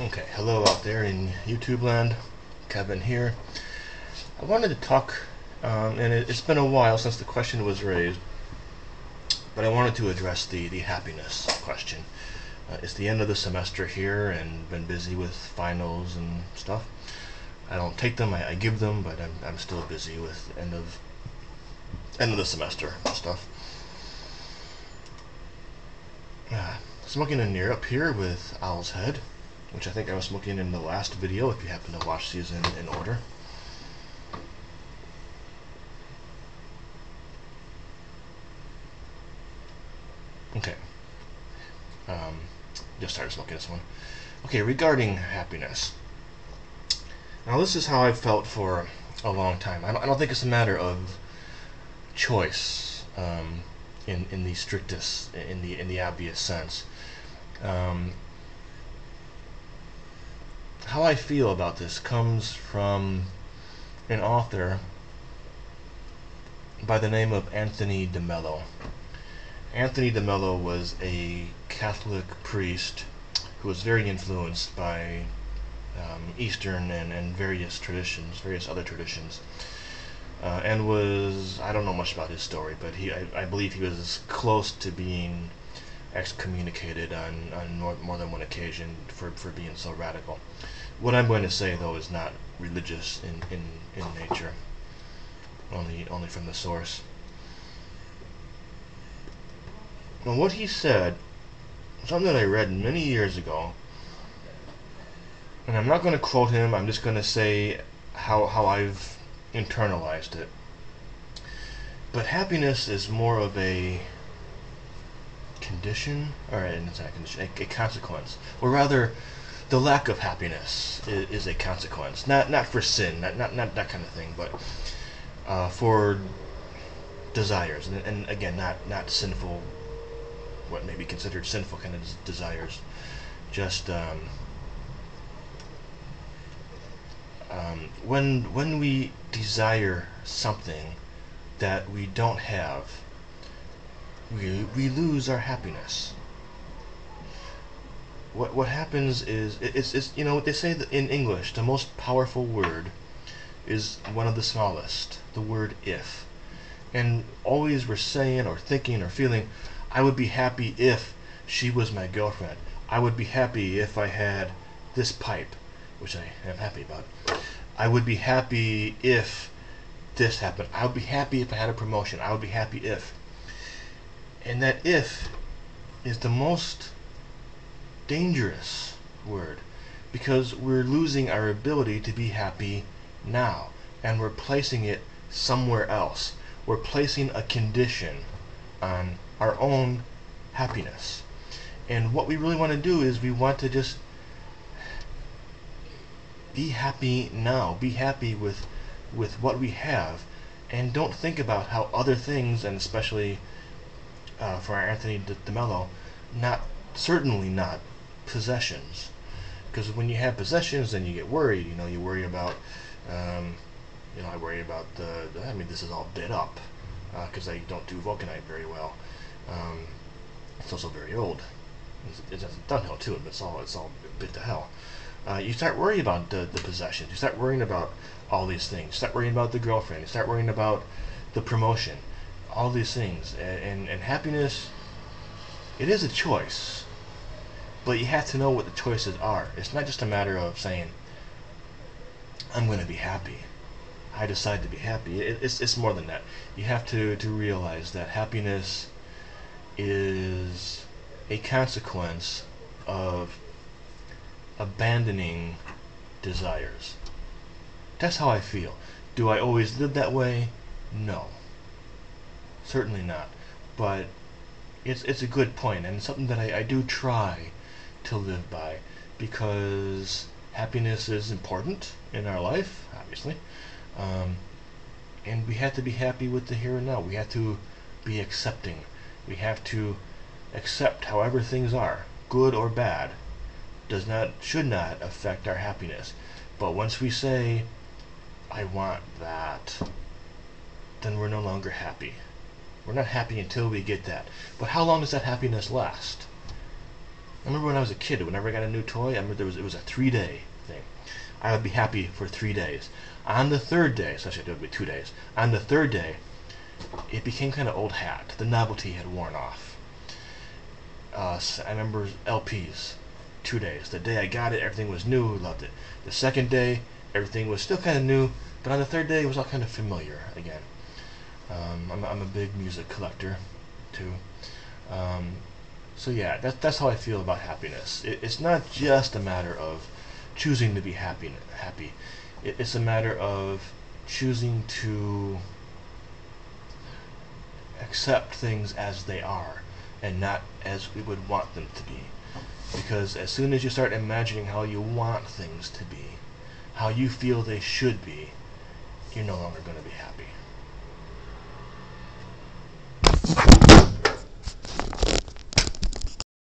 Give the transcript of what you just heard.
Okay, hello out there in YouTube land. Kevin here. I wanted to talk, and it's been a while since the question was raised, but I wanted to address the happiness question. It's the end of the semester here, and been busy with finals and stuff. I don't take them, I give them, but I'm still busy with end of the semester stuff. Smoking a near up here with Owl's Head, which I think I was smoking in the last video if you happen to watch these in order. Okay. Just started smoking this one. Okay, regarding happiness. Now this is how I've felt for a long time. I don't think it's a matter of choice in the strictest, in the obvious sense. How I feel about this comes from an author by the name of Anthony DeMello. Anthony DeMello was a Catholic priest who was very influenced by Eastern and various other traditions, and was, I don't know much about his story, but I believe he was close to being excommunicated on more than one occasion for being so radical. What I'm going to say, though, is not religious in nature, only from the source. Well, what he said, something that I read many years ago, and I'm not going to quote him, I'm just going to say how I've internalized it. But happiness is more of a condition, or it's not a condition, a consequence. Or rather, the lack of happiness is a consequence. Not for sin, not that kind of thing, but for desires. And again, not sinful, what may be considered sinful kind of desires. Just when we desire something that we don't have, we lose our happiness. What happens is it's you know what they say that in English, the most powerful word is one of the smallest, the word if. And always we're saying or thinking or feeling, I would be happy if she was my girlfriend. I would be happy if I had this pipe, which I am happy about. I would be happy if this happened. I would be happy if I had a promotion. I would be happy if. And that if is the most dangerous word, because we're losing our ability to be happy now, and we're placing it somewhere else. We're placing a condition on our own happiness. And what we really want to do is we want to just be happy now, be happy with what we have, and don't think about how other things, and especially for our Anthony DeMello, certainly not possessions. Because when you have possessions, then you get worried. You worry about, I worry about this is all bit up, because I don't do vulcanite very well. It's also very old. It's downhill too, but it's all bit to hell. You start worrying about the possessions. You start worrying about all these things. You start worrying about the girlfriend. You start worrying about the promotion. All these things. And happiness, it is a choice. But you have to know what the choices are. It's not just a matter of saying, I'm going to be happy. I decide to be happy. It's more than that. You have to realize that happiness is a consequence of abandoning desires. That's how I feel. Do I always live that way? No. Certainly not. But it's a good point, and something that I do try to live by, because happiness is important in our life, obviously, and we have to be happy with the here and now. We have to be accepting. We have to accept however things are, good or bad, should not affect our happiness. But once we say, I want that, then we're no longer happy. We're not happy until we get that. But how long does that happiness last? I remember when I was a kid, whenever I got a new toy, I remember it was a 3-day thing. I would be happy for 3 days. On the third day, so actually it would be 2 days. On the third day, it became kind of old hat. The novelty had worn off. So I remember LPs, 2 days. The day I got it, everything was new, loved it. The second day, everything was still kind of new, but on the third day, it was all kind of familiar again. I'm a big music collector, too. So yeah, that's how I feel about happiness. It's not just a matter of choosing to be happy. It's a matter of choosing to accept things as they are and not as we would want them to be. Because as soon as you start imagining how you want things to be, how you feel they should be, you're no longer going to be happy.